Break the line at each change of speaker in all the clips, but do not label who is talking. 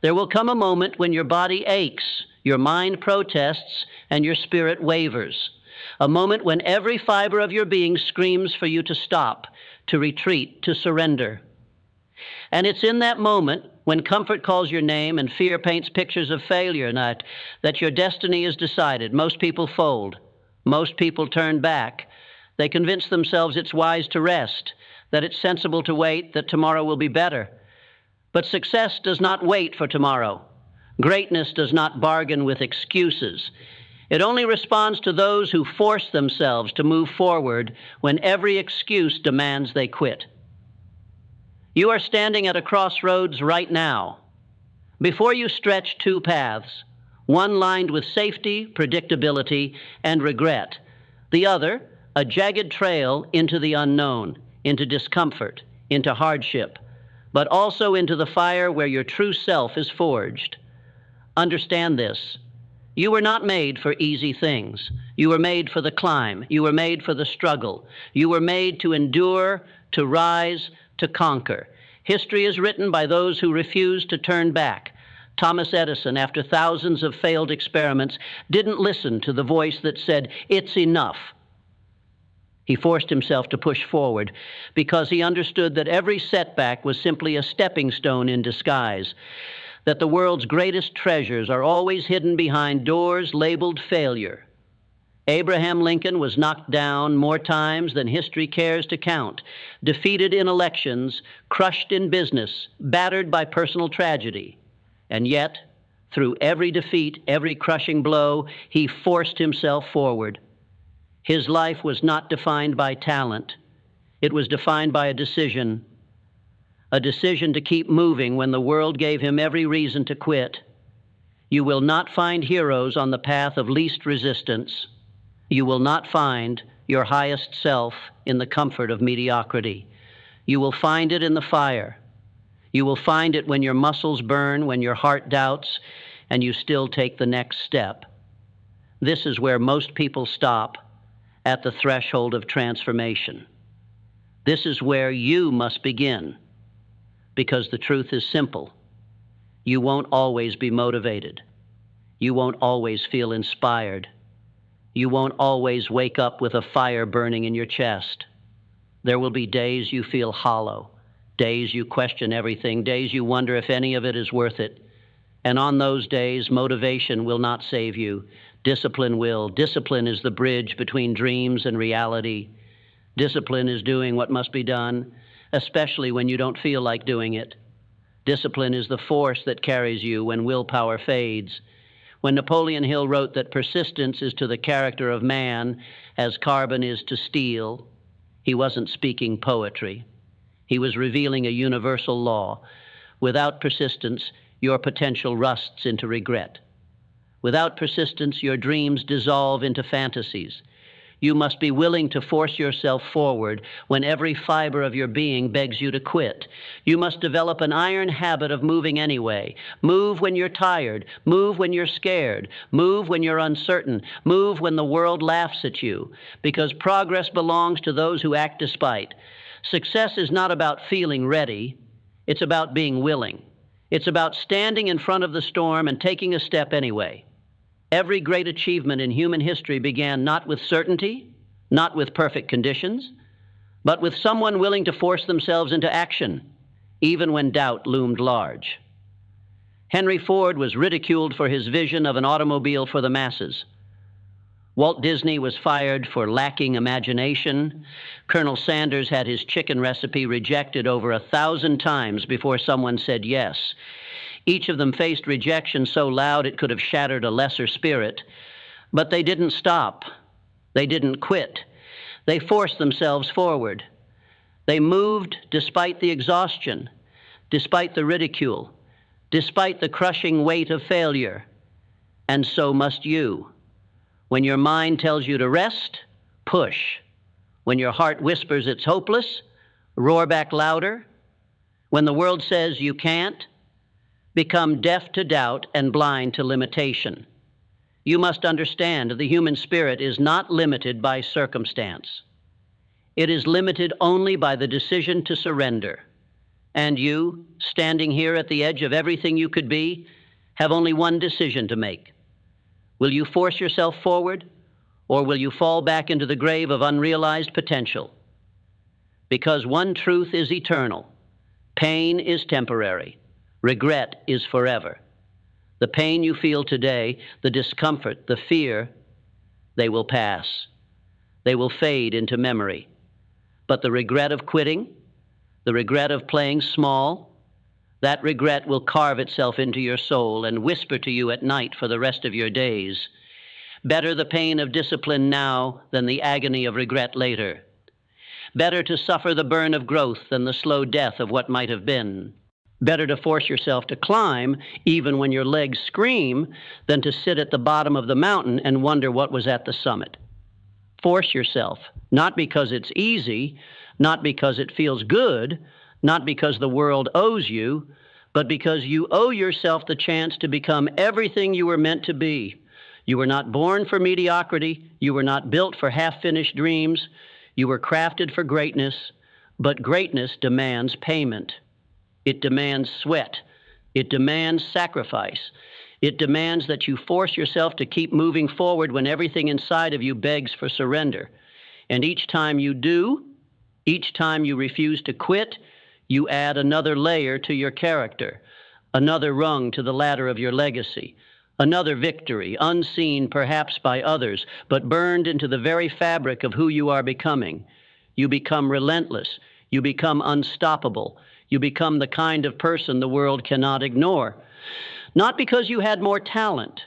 There will come a moment when your body aches, your mind protests, and your spirit wavers. A moment when every fiber of your being screams for you to stop, to retreat, to surrender. And it's in that moment, when comfort calls your name and fear paints pictures of failure, that your destiny is decided. Most people fold. Most people turn back. They convince themselves it's wise to rest, that it's sensible to wait, that tomorrow will be better. But success does not wait for tomorrow. Greatness does not bargain with excuses. It only responds to those who force themselves to move forward when every excuse demands they quit. You are standing at a crossroads right now. Before you stretch two paths, one lined with safety, predictability, and regret. The other, a jagged trail into the unknown, into discomfort, into hardship, but also into the fire where your true self is forged. Understand this. You were not made for easy things. You were made for the climb. You were made for the struggle. You were made to endure, to rise, to conquer. History is written by those who refuse to turn back. Thomas Edison, after thousands of failed experiments, didn't listen to the voice that said, "It's enough." He forced himself to push forward because he understood that every setback was simply a stepping stone in disguise, that the world's greatest treasures are always hidden behind doors labeled failure. Abraham Lincoln was knocked down more times than history cares to count, defeated in elections, crushed in business, battered by personal tragedy. And yet, through every defeat, every crushing blow, he forced himself forward. His life was not defined by talent. It was defined by a decision to keep moving when the world gave him every reason to quit. You will not find heroes on the path of least resistance. You will not find your highest self in the comfort of mediocrity. You will find it in the fire. You will find it when your muscles burn, when your heart doubts, and you still take the next step. This is where most people stop, at the threshold of transformation. This is where you must begin, because the truth is simple. You won't always be motivated. You won't always feel inspired. You won't always wake up with a fire burning in your chest. There will be days you feel hollow, days you question everything, days you wonder if any of it is worth it. And on those days, motivation will not save you. Discipline will. Discipline is the bridge between dreams and reality. Discipline is doing what must be done, especially when you don't feel like doing it. Discipline is the force that carries you when willpower fades. When Napoleon Hill wrote that persistence is to the character of man as carbon is to steel, he wasn't speaking poetry. He was revealing a universal law. Without persistence, your potential rusts into regret. Without persistence, your dreams dissolve into fantasies. You must be willing to force yourself forward when every fiber of your being begs you to quit. You must develop an iron habit of moving anyway. Move when you're tired. Move when you're scared. Move when you're uncertain. Move when the world laughs at you. Because progress belongs to those who act despite. Success is not about feeling ready. It's about being willing. It's about standing in front of the storm and taking a step anyway. Every great achievement in human history began not with certainty, not with perfect conditions, but with someone willing to force themselves into action, even when doubt loomed large. Henry Ford was ridiculed for his vision of an automobile for the masses. Walt Disney was fired for lacking imagination. Colonel Sanders had his chicken recipe rejected over 1,000 times before someone said yes. Each of them faced rejection so loud it could have shattered a lesser spirit. But they didn't stop. They didn't quit. They forced themselves forward. They moved despite the exhaustion, despite the ridicule, despite the crushing weight of failure. And so must you. When your mind tells you to rest, push. When your heart whispers it's hopeless, roar back louder. When the world says you can't, become deaf to doubt and blind to limitation. You must understand the human spirit is not limited by circumstance. It is limited only by the decision to surrender. And you, standing here at the edge of everything you could be, have only one decision to make. Will you force yourself forward, or will you fall back into the grave of unrealized potential? Because one truth is eternal. Pain is temporary. Regret is forever. The pain you feel today, the discomfort, the fear, they will pass. They will fade into memory. But the regret of quitting, the regret of playing small, that regret will carve itself into your soul and whisper to you at night for the rest of your days. Better the pain of discipline now than the agony of regret later. Better to suffer the burn of growth than the slow death of what might have been. Better to force yourself to climb, even when your legs scream, than to sit at the bottom of the mountain and wonder what was at the summit. Force yourself, not because it's easy, not because it feels good, not because the world owes you, but because you owe yourself the chance to become everything you were meant to be. You were not born for mediocrity. You were not built for half-finished dreams. You were crafted for greatness, but greatness demands payment. It demands sweat. It demands sacrifice. It demands that you force yourself to keep moving forward when everything inside of you begs for surrender. And each time you do, each time you refuse to quit, you add another layer to your character, another rung to the ladder of your legacy, another victory, unseen perhaps by others, but burned into the very fabric of who you are becoming. You become relentless. You become unstoppable. You become the kind of person the world cannot ignore. Not because you had more talent,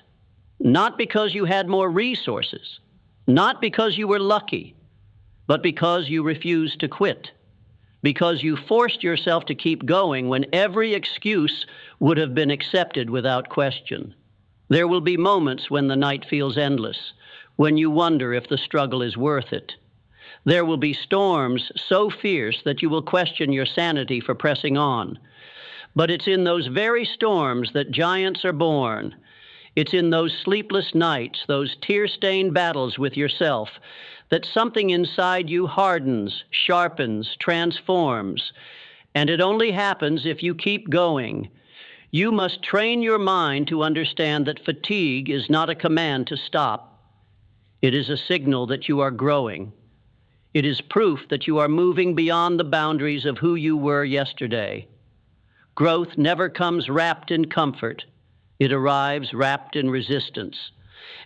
not because you had more resources, not because you were lucky, but because you refused to quit. Because you forced yourself to keep going when every excuse would have been accepted without question. There will be moments when the night feels endless, when you wonder if the struggle is worth it. There will be storms so fierce that you will question your sanity for pressing on. But it's in those very storms that giants are born. It's in those sleepless nights, those tear-stained battles with yourself, that something inside you hardens, sharpens, transforms. And it only happens if you keep going. You must train your mind to understand that fatigue is not a command to stop. It is a signal that you are growing. It is proof that you are moving beyond the boundaries of who you were yesterday. Growth never comes wrapped in comfort. It arrives wrapped in resistance.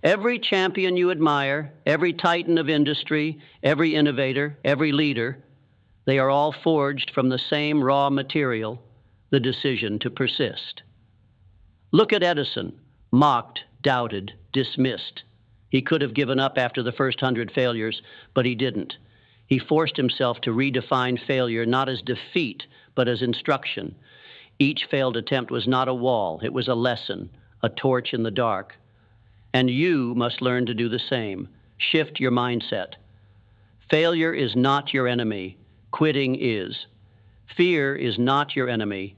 Every champion you admire, every titan of industry, every innovator, every leader, they are all forged from the same raw material, the decision to persist. Look at Edison, mocked, doubted, dismissed. He could have given up after the first 100 failures, but he didn't. He forced himself to redefine failure not as defeat, but as instruction. Each failed attempt was not a wall, it was a lesson, a torch in the dark. And you must learn to do the same. Shift your mindset. Failure is not your enemy. Quitting is. Fear is not your enemy.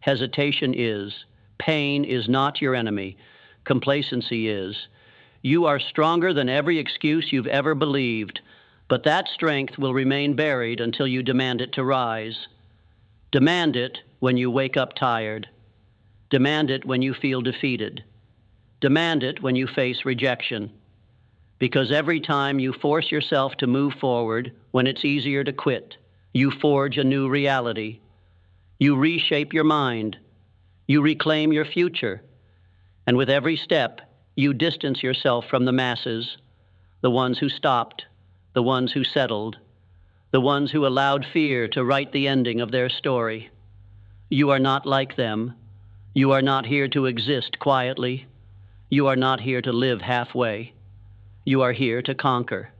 Hesitation is. Pain is not your enemy. Complacency is. You are stronger than every excuse you've ever believed, but that strength will remain buried until you demand it to rise. Demand it when you wake up tired. Demand it when you feel defeated. Demand it when you face rejection. Because every time you force yourself to move forward when it's easier to quit, you forge a new reality. You reshape your mind. You reclaim your future. And with every step, you distance yourself from the masses, the ones who stopped, the ones who settled, the ones who allowed fear to write the ending of their story. You are not like them. You are not here to exist quietly. You are not here to live halfway. You are here to conquer.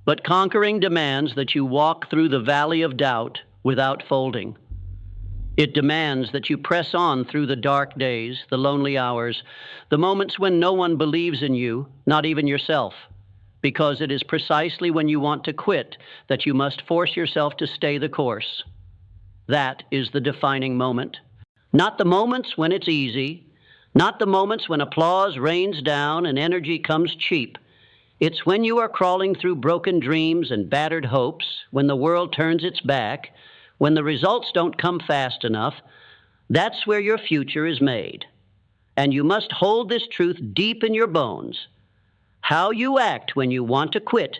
But conquering demands that you walk through the valley of doubt without folding. It demands that you press on through the dark days, the lonely hours, the moments when no one believes in you, not even yourself, because it is precisely when you want to quit that you must force yourself to stay the course. That is the defining moment. Not the moments when it's easy, not the moments when applause rains down and energy comes cheap. It's when you are crawling through broken dreams and battered hopes, when the world turns its back, When the results don't come fast enough, that's where your future is made. And you must hold this truth deep in your bones. How you act when you want to quit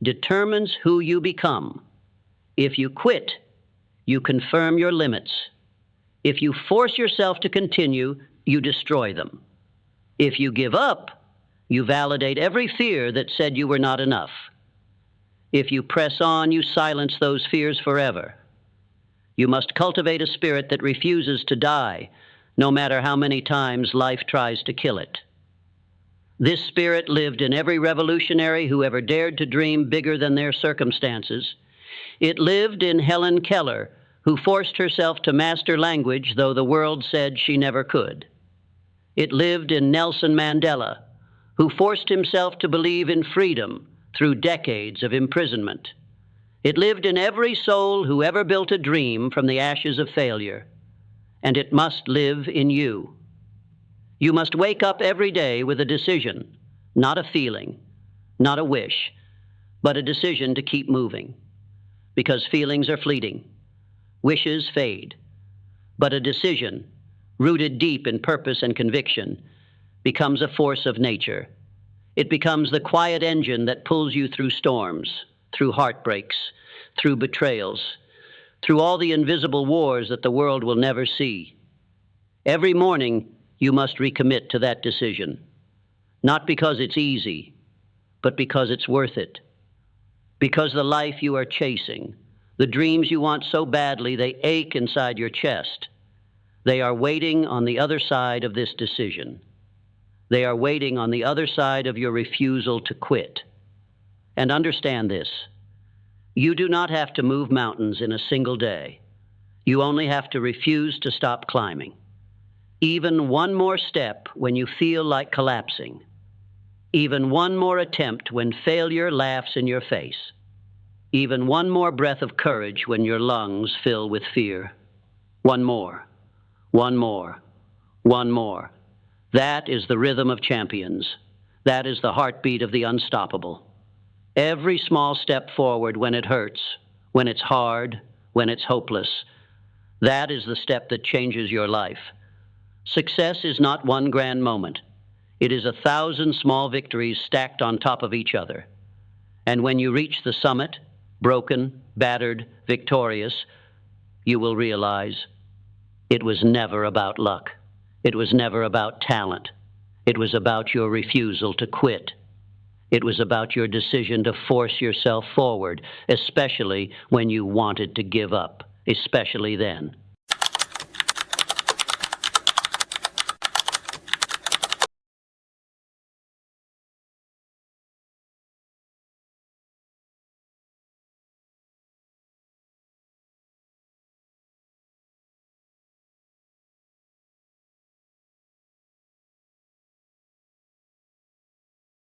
determines who you become. If you quit, you confirm your limits. If you force yourself to continue, you destroy them. If you give up, you validate every fear that said you were not enough. If you press on, you silence those fears forever. You must cultivate a spirit that refuses to die, no matter how many times life tries to kill it. This spirit lived in every revolutionary who ever dared to dream bigger than their circumstances. It lived in Helen Keller, who forced herself to master language, though the world said she never could. It lived in Nelson Mandela, who forced himself to believe in freedom through decades of imprisonment. It lived in every soul who ever built a dream from the ashes of failure. And it must live in you. You must wake up every day with a decision, not a feeling, not a wish, but a decision to keep moving. Because feelings are fleeting, wishes fade, but a decision, rooted deep in purpose and conviction, becomes a force of nature. It becomes the quiet engine that pulls you through storms, through heartbreaks, through betrayals, through all the invisible wars that the world will never see. Every morning, you must recommit to that decision, not because it's easy, but because it's worth it. Because the life you are chasing, the dreams you want so badly they ache inside your chest, they are waiting on the other side of this decision. They are waiting on the other side of your refusal to quit. And understand this. You do not have to move mountains in a single day. You only have to refuse to stop climbing. Even one more step when you feel like collapsing. Even one more attempt when failure laughs in your face. Even one more breath of courage when your lungs fill with fear. One more. One more. One more. That is the rhythm of champions. That is the heartbeat of the unstoppable. Every small step forward when it hurts, when it's hard, when it's hopeless, that is the step that changes your life. Success is not one grand moment. It is 1,000 small victories stacked on top of each other. And when you reach the summit, broken, battered, victorious, you will realize it was never about luck. It was never about talent. It was about your refusal to quit. It was about your decision to force yourself forward, especially when you wanted to give up, especially then.